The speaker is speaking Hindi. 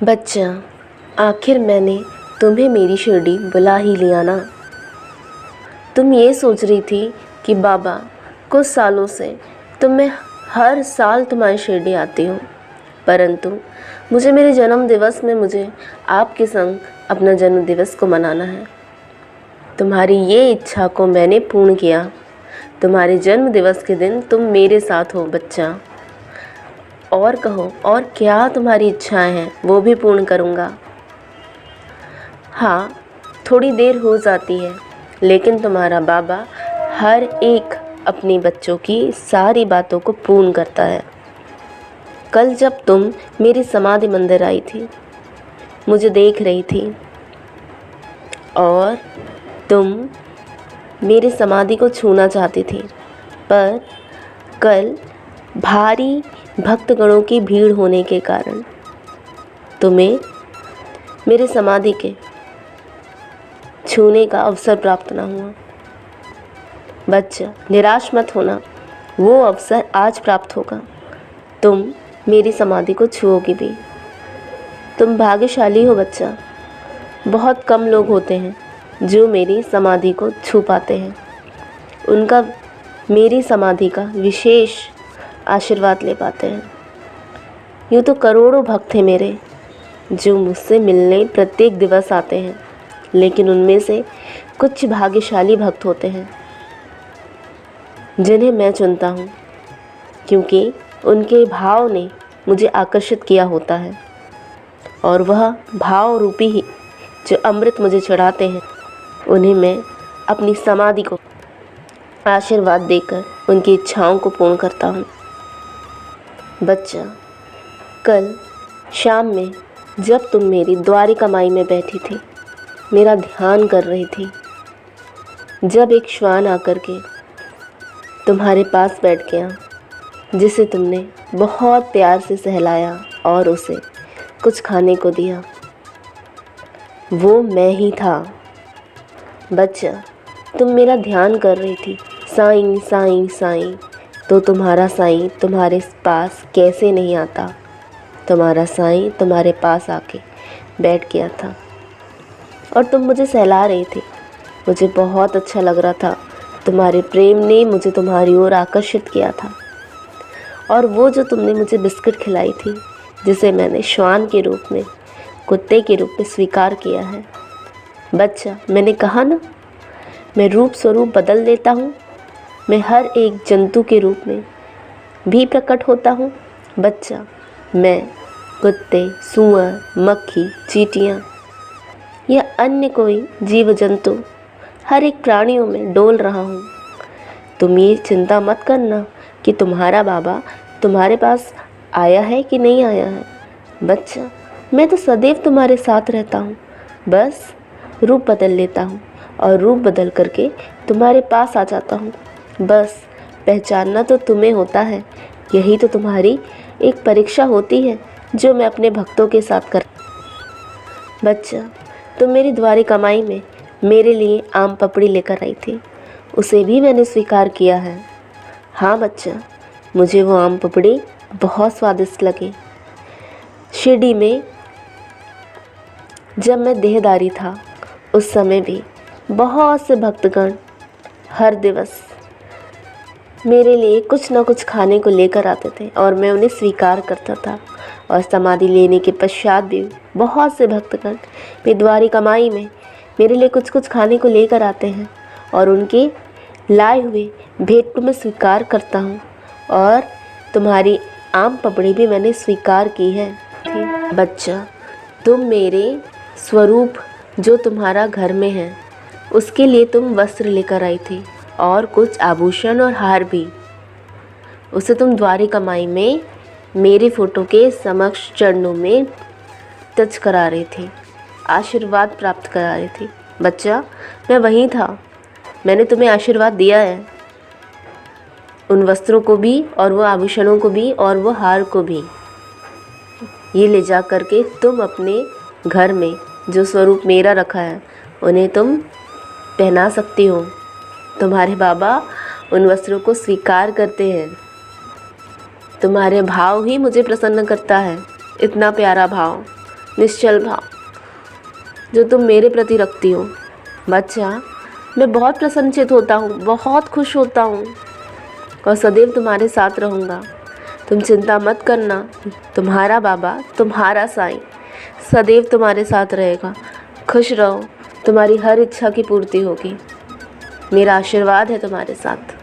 बच्चा, आखिर मैंने तुम्हें मेरी शिरडी बुला ही लिया ना। तुम ये सोच रही थी कि बाबा कुछ सालों से मैं हर साल तुम्हारी शिरडी आती हूँ, परंतु मुझे मेरे जन्म दिवस में मुझे आपके संग अपना जन्म दिवस को मनाना है। तुम्हारी ये इच्छा को मैंने पूर्ण किया। तुम्हारे जन्म दिवस के दिन तुम मेरे साथ हो बच्चा। और कहो, और क्या तुम्हारी इच्छाएं हैं वो भी पूर्ण करूँगा। हाँ, थोड़ी देर हो जाती है, लेकिन तुम्हारा बाबा हर एक अपने बच्चों की सारी बातों को पूर्ण करता है। कल जब तुम मेरी समाधि मंदिर आई थी, मुझे देख रही थी और तुम मेरी समाधि को छूना चाहती थी, पर कल भारी भक्तगणों की भीड़ होने के कारण तुम्हें मेरे समाधि के छूने का अवसर प्राप्त न हुआ। बच्चा, निराश मत होना, वो अवसर आज प्राप्त होगा। तुम मेरी समाधि को छुओगी भी। तुम भाग्यशाली हो बच्चा। बहुत कम लोग होते हैं जो मेरी समाधि को छू पाते हैं। उनका मेरी समाधि का विशेष आशीर्वाद ले पाते हैं। यूँ तो करोड़ों भक्त हैं मेरे जो मुझसे मिलने प्रत्येक दिवस आते हैं, लेकिन उनमें से कुछ भाग्यशाली भक्त होते हैं जिन्हें मैं चुनता हूँ, क्योंकि उनके भाव ने मुझे आकर्षित किया होता है। और वह भाव रूपी ही जो अमृत मुझे चढ़ाते हैं, उन्हें मैं अपनी समाधि को आशीर्वाद देकर उनकी इच्छाओं को पूर्ण करता हूँ। बच्चा, कल शाम में जब तुम मेरी द्वारिका माई में बैठी थी, मेरा ध्यान कर रही थी, जब एक श्वान आकर के तुम्हारे पास बैठ गया, जिसे तुमने बहुत प्यार से सहलाया और उसे कुछ खाने को दिया, वो मैं ही था। बच्चा, तुम मेरा ध्यान कर रही थी, साईं साईं साईं, तो तुम्हारा साईं तुम्हारे पास कैसे नहीं आता। तुम्हारा साईं तुम्हारे पास आके बैठ गया था और तुम मुझे सहला रही थी। मुझे बहुत अच्छा लग रहा था। तुम्हारे प्रेम ने मुझे तुम्हारी ओर आकर्षित किया था। और वो जो तुमने मुझे बिस्किट खिलाई थी, जिसे मैंने श्वान के रूप में, कुत्ते के रूप में स्वीकार किया है। बच्चा, मैंने कहा ना, मैं रूप स्वरूप बदल देता हूँ। मैं हर एक जंतु के रूप में भी प्रकट होता हूँ। बच्चा, मैं कुत्ते, सूअर, मक्खी, चींटियाँ या अन्य कोई जीव जंतु हर एक प्राणियों में डोल रहा हूँ। तुम ये चिंता मत करना कि तुम्हारा बाबा तुम्हारे पास आया है कि नहीं आया है। बच्चा, मैं तो सदैव तुम्हारे साथ रहता हूँ, बस रूप बदल लेता हूँ और रूप बदल करके तुम्हारे पास आ जाता हूँ। बस पहचानना तो तुम्हें होता है। यही तो तुम्हारी एक परीक्षा होती है जो मैं अपने भक्तों के साथ कर। बच्चा, तुम मेरी द्वारिका माई में मेरे लिए आम पपड़ी लेकर आई थी, उसे भी मैंने स्वीकार किया है। हाँ बच्चा, मुझे वो आम पपड़ी बहुत स्वादिष्ट लगी। शिरडी में जब मैं देहदारी था, उस समय भी बहुत से भक्तगण हर दिवस मेरे लिए कुछ न कुछ खाने को लेकर आते थे और मैं उन्हें स्वीकार करता था। और समाधि लेने के पश्चात भी बहुत से भक्तगण मेरी द्वारिका माई में मेरे लिए कुछ कुछ खाने को लेकर आते हैं और उनके लाए हुए भेंट को मैं स्वीकार करता हूँ। और तुम्हारी आम पपड़ी भी मैंने स्वीकार की है। बच्चा, तुम मेरे स्वरूप जो तुम्हारा घर में है, उसके लिए तुम वस्त्र लेकर आई थी और कुछ आभूषण और हार भी। उसे तुम द्वारिका माई में मेरे फ़ोटो के समक्ष चरणों में टच करा रही थी, आशीर्वाद प्राप्त करा रही थी। बच्चा, मैं वहीं था, मैंने तुम्हें आशीर्वाद दिया है, उन वस्त्रों को भी और वो आभूषणों को भी और वो हार को भी। ये ले जा करके तुम अपने घर में जो स्वरूप मेरा रखा है, उन्हें तुम पहना सकती हो। तुम्हारे बाबा उन वस्त्रों को स्वीकार करते हैं। तुम्हारे भाव ही मुझे प्रसन्न करता है, इतना प्यारा भाव। निश्चल भाव जो तुम मेरे प्रति रखती हो। बच्चा, मैं बहुत प्रसन्नचित होता हूँ, बहुत खुश होता हूँ और सदैव तुम्हारे साथ रहूँगा। तुम चिंता मत करना, तुम्हारा बाबा, तुम्हारा साईं सदैव तुम्हारे साथ रहेगा। खुश रहो, तुम्हारी हर इच्छा की पूर्ति होगी। मेरा आशीर्वाद है तुम्हारे साथ।